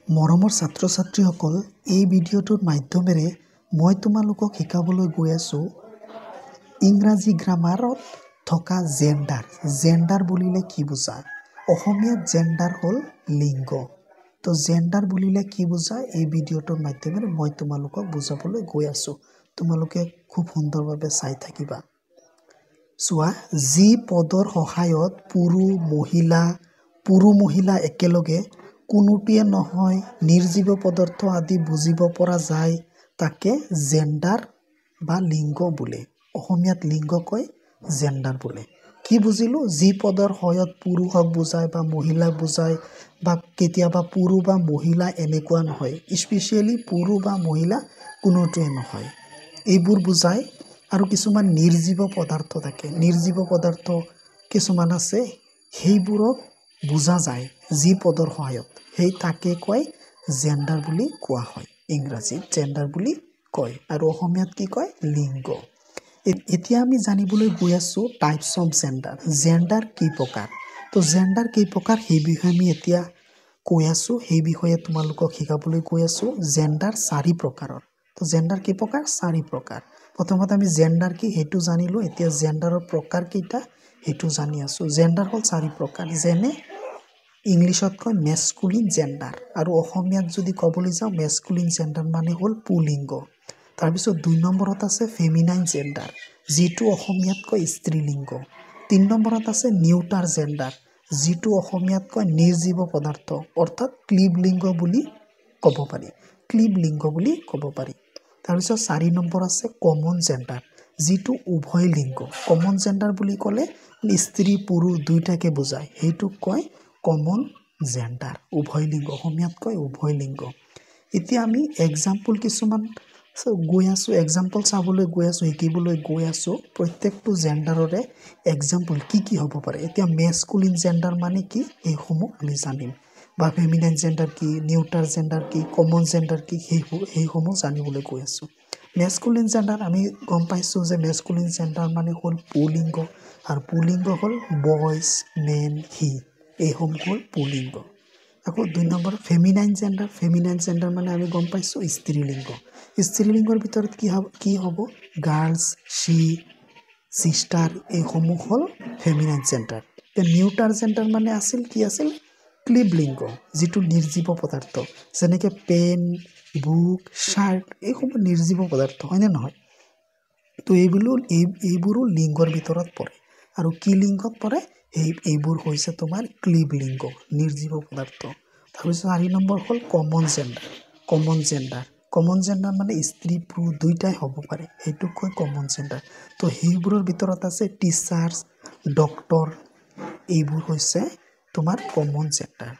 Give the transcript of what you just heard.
মৰমৰ ছাত্ৰ-ছাত্ৰীসকল, এই ভিডিঅ'টোৰ মাধ্যমেৰে মই তোমালোকক শিকাবলৈ গৈ আছোঁ ইংৰাজী গ্ৰামাৰত থকা জেণ্ডাৰ। জেণ্ডাৰ বুলিলে কি বুজায়? অসমীয়াত জেণ্ডাৰ হ'ল লিংগ। তো জেণ্ডাৰ বুলিলে কি বুজায়? এই ভিডিঅ'টোৰ মাধ্যমেৰে মই তোমালোকক বুজাবলৈ গৈ আছোঁ। তোমালোকে খুব সুন্দৰভাৱে চাই থাকিবা। চোৱা, যি পদৰ সহায়ত পুৰুষ মহিলা একেলগে কোনোটোৱে নহয় নিৰ্জীৱ পদাৰ্থ আদি বুজিব পৰা যায় তাকে জেণ্ডাৰ বা লিংগ বোলে। অসমীয়াত লিংগ কয়, জেণ্ডাৰ বোলে। কি বুজিলোঁ? যি পদৰ সহায়ত পুৰুষক বুজায় বা মহিলাক বুজায় বা কেতিয়াবা পুৰুষ বা মহিলা এনেকুৱা নহয়, স্পেচিয়েলি পুৰুষ বা মহিলা কোনোটোৱে নহয়, এইবোৰ বুজায়। আৰু কিছুমান নিৰ্জীৱ পদাৰ্থ থাকে, নিৰ্জীৱ পদাৰ্থ কিছুমান আছে, সেইবোৰক বুজা যায় যি পদৰ সহায়ত, সেই তাকে কয় জেণ্ডাৰ বুলি কোৱা হয়। ইংৰাজীত জেণ্ডাৰ বুলি কয় আৰু অসমীয়াত কি কয়? লিংগ। এতিয়া আমি জানিবলৈ গৈ আছোঁ টাইপছ অফ জেণ্ডাৰ। জেণ্ডাৰ কেই প্ৰকাৰ? তো জেণ্ডাৰ কেই প্ৰকাৰ সেই বিষয়ে আমি এতিয়া কৈ আছোঁ, সেই বিষয়ে তোমালোকক শিকাবলৈ গৈ আছোঁ। জেণ্ডাৰ 4 প্ৰকাৰৰ। তো জেণ্ডাৰ কেই প্ৰকাৰ? 4 প্ৰকাৰ। প্ৰথমতে আমি জেণ্ডাৰ কি সেইটো জানিলোঁ, এতিয়া জেণ্ডাৰৰ প্ৰকাৰ কেইটা সেইটো জানি আছোঁ। জেণ্ডাৰ হ'ল 4 প্ৰকাৰ, যেনে ইংলিছত কয় মেস্কুলিন জেণ্ডাৰ, আৰু অসমীয়াত যদি ক'বলৈ যাওঁ মেস্কুলিন জেণ্ডাৰ মানে হ'ল পুলিংগ। তাৰপিছত 2 নম্বৰত আছে ফেমিনাইন জেণ্ডাৰ, যিটো অসমীয়াত কয় স্ত্ৰীলিংগ। 3 নম্বৰত আছে নিউটাৰ জেণ্ডাৰ, যিটো অসমীয়াত কয় নিৰ্জীৱ পদাৰ্থ, অৰ্থাৎ ক্লীবলিংগ বুলি ক'ব পাৰি। ক্লীবলিংগ বুলি ক'ব পাৰি। তাৰপিছত 4 নম্বৰ আছে কমন জেণ্ডাৰ, যিটো উভয় লিংগ। কমন জেণ্ডাৰ বুলি ক'লে স্ত্ৰী পুৰুষ দুইটাকে বুজায়, সেইটোক কয় কমন জেণ্ডাৰ, উভয় লিংগ। অসমীয়াত কয় উভয় লিংগ। এতিয়া আমি এক্সাম্পল কিছুমান গৈ আছোঁ, এক্সাম্পল চাবলৈ গৈ আছোঁ, শিকিবলৈ গৈ আছোঁ প্ৰত্যেকটো জেণ্ডাৰৰে এক্সাম্পল কি কি হ'ব পাৰে। এতিয়া মেস্কুলিন জেণ্ডাৰ মানে কি, সেইসমূহ আমি জানিম, বা ফেমিনাইন জেণ্ডাৰ কি, নিউটাৰ জেণ্ডাৰ কি, কমন জেণ্ডাৰ কি, সেইসমূহ জানিবলৈ গৈ আছোঁ। মেস্কুলিন জেণ্ডাৰ আমি গম পাইছোঁ যে মেস্কুলিন জেণ্ডাৰ মানে হ'ল পুলিংগ, আৰু পুলিংগ হ'ল বইজ, মেন, হি, এইসমূহ হ'ল পুলিংগ। আকৌ 2 number feminine gender. Feminine gender মানে আমি গম পাইছোঁ স্ত্ৰীলিংগ। স্ত্ৰীলিংগৰ ভিতৰত কি হ'ব? গাৰ্লছ, শ্বি, চিষ্টাৰ, এইসমূহ হ'ল ফেমিনাইন জেণ্ডাৰ। এতিয়া নিউটাৰ জেণ্ডাৰ মানে কি আছিল? ক্লীবলিংগ, যিটো নিৰ্জীৱ পদাৰ্থ, যেনেকৈ পেন, বুক, শাৰ্ট, এইসমূহ নিৰ্জীৱ পদাৰ্থ, হয়নে নহয়? তো এইবোৰো লিংগৰ ভিতৰত পৰে। আৰু কি লিংগত পৰে? এইবোৰ হৈছে তোমাৰ ক্লীবলিংগ, নিৰ্জীৱ পদাৰ্থ। তাৰপিছত 4 নম্বৰ হ'ল কমন জেণ্ডাৰ। কমন জেণ্ডাৰ মানে স্ত্ৰী পুৰুষ দুইটাই হ'ব পাৰে, সেইটোক কয় কমন জেণ্ডাৰ। তো সেইবোৰৰ ভিতৰত আছে টিচাৰ্ছ, ডক্তৰ, এইবোৰ হৈছে তোমাৰ কমন জেণ্ডাৰ।